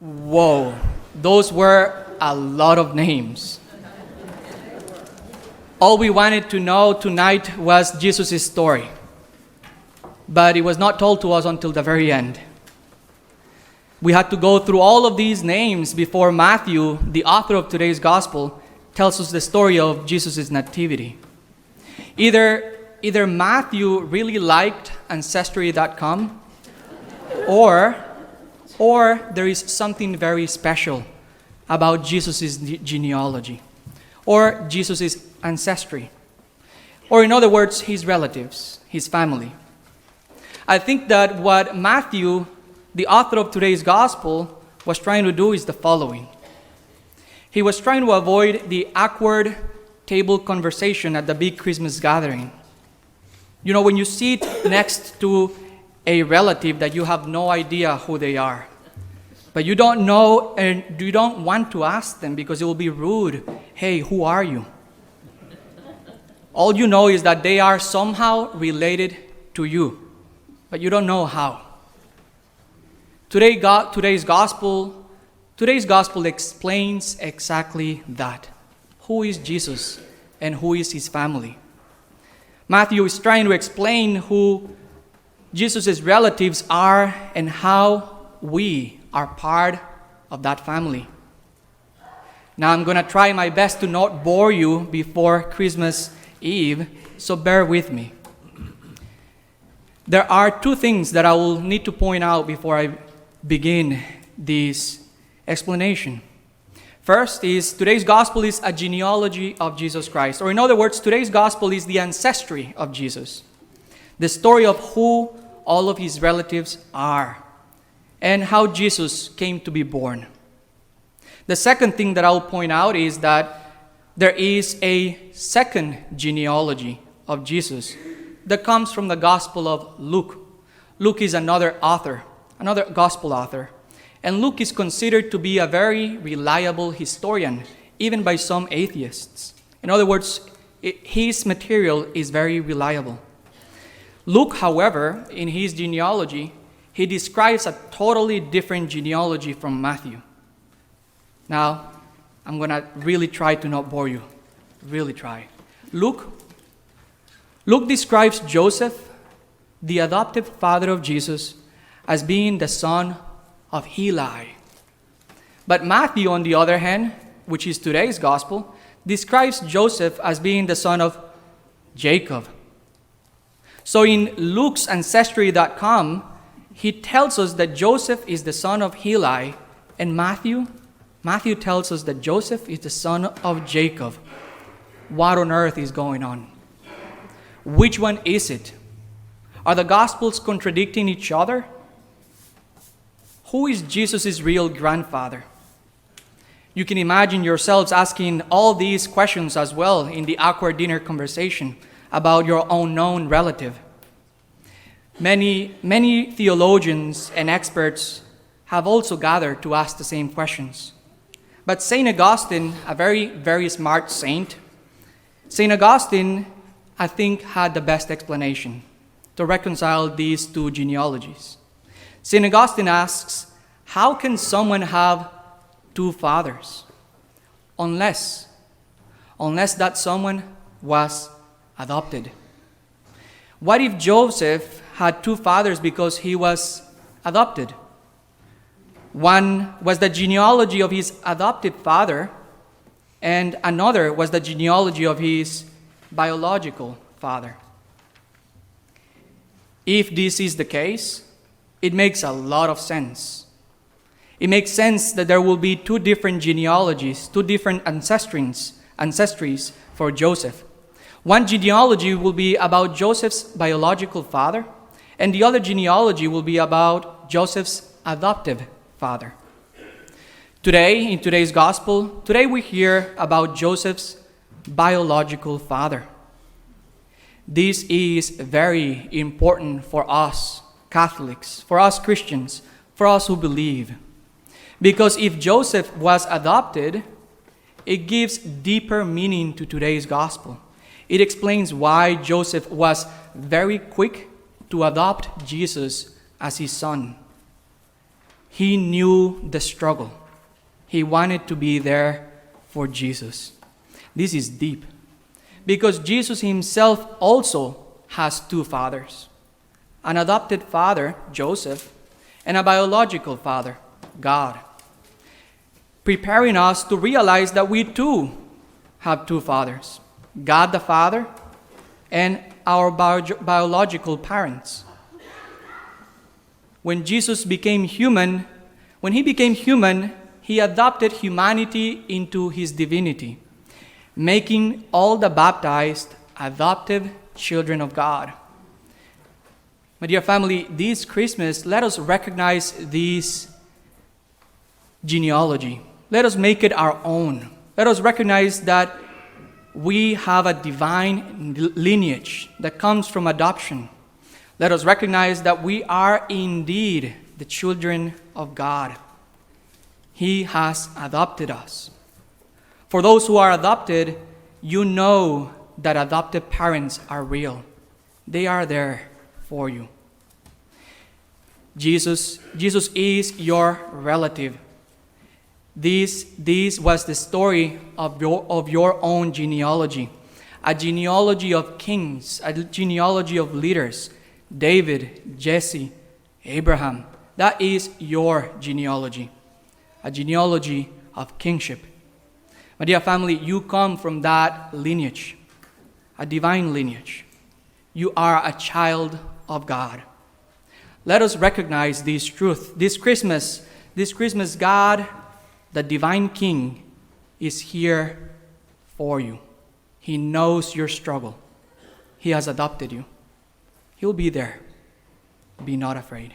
Whoa, those were a lot of names. All we wanted to know tonight was Jesus' story. But it was not told to us until the very end. We had to go through all of these names before Matthew, the author of today's gospel, tells us the story of Jesus' nativity. Either Matthew really liked Ancestry.com, or there is something very special about Jesus' genealogy, or Jesus' ancestry, or in other words, his relatives, his family. I think that what Matthew, the author of today's gospel, was trying to do is the following. He was trying to avoid the awkward table conversation at the big Christmas gathering. You know, when you sit next to a relative that you have no idea who they are, but you don't know and you don't want to ask them because it will be rude. Hey, who are you? All you know is that they are somehow related to you, but you don't know how. Today's gospel explains exactly that. Who is Jesus and who is his family? Matthew is trying to explain who Jesus' relatives are and how we are part of that family. Now I'm going to try my best to not bore you before Christmas Eve, so bear with me. There are two things that I will need to point out before I begin this explanation. First is today's gospel is a genealogy of Jesus Christ. Or in other words, today's gospel is the ancestry of Jesus. The story of who all of his relatives are and how Jesus came to be born. The second thing that I'll point out is that there is a second genealogy of Jesus that comes from the Gospel of Luke. Luke is another gospel author. And Luke is considered to be a very reliable historian, even by some atheists. In other words, his material is very reliable. Luke, however, in his genealogy, he describes a totally different genealogy from Matthew. Now, I'm going to really try to not bore you. Really try. Luke describes Joseph, the adoptive father of Jesus, as being the son of Heli. But Matthew, on the other hand, which is today's gospel, describes Joseph as being the son of Jacob. So in Luke's Ancestry.com, he tells us that Joseph is the son of Heli, and Matthew tells us that Joseph is the son of Jacob. What on earth is going on? Which one is it? Are the gospels contradicting each other? Who is Jesus' real grandfather? You can imagine yourselves asking all these questions as well in the awkward dinner conversation about your unknown relative. Many theologians and experts have also gathered to ask the same questions. But St. Augustine, a very, very smart saint, St. Augustine, I think, had the best explanation to reconcile these two genealogies. St. Augustine asks, how can someone have two fathers? Unless that someone was adopted. What if Joseph had two fathers because he was adopted? One was the genealogy of his adopted father, and another was the genealogy of his biological father. If this is the case, it makes a lot of sense. It makes sense that there will be two different genealogies, two different ancestries for Joseph. One genealogy will be about Joseph's biological father, and the other genealogy will be about Joseph's adoptive father. Today, in today's gospel, we hear about Joseph's biological father. This is very important for us Catholics, for us Christians, for us who believe. Because if Joseph was adopted, it gives deeper meaning to today's gospel. It explains why Joseph was very quick to adopt Jesus as his son. He knew the struggle. He wanted to be there for Jesus. This is deep, because Jesus himself also has two fathers: an adopted father, Joseph, and a biological father, God, preparing us to realize that we too have two fathers: God the Father and our biological parents. When Jesus became human, he adopted humanity into his divinity, making all the baptized adoptive children of God. My dear family, this Christmas, let us recognize this genealogy. Let us make it our own. Let us recognize that we have a divine lineage that comes from adoption. Let us recognize that we are indeed the children of God. He has adopted us. For those who are adopted, you know that adoptive parents are real. They are there for you. Jesus is your relative. This was the story of your own genealogy, a genealogy of kings, a genealogy of leaders: David, Jesse, Abraham. That is your genealogy, a genealogy of kingship. My dear family, you come from that lineage, a divine lineage. You are a child of God. Let us recognize this truth. This Christmas, God, the divine King, is here for you. He knows your struggle. He has adopted you. He'll be there. Be not afraid.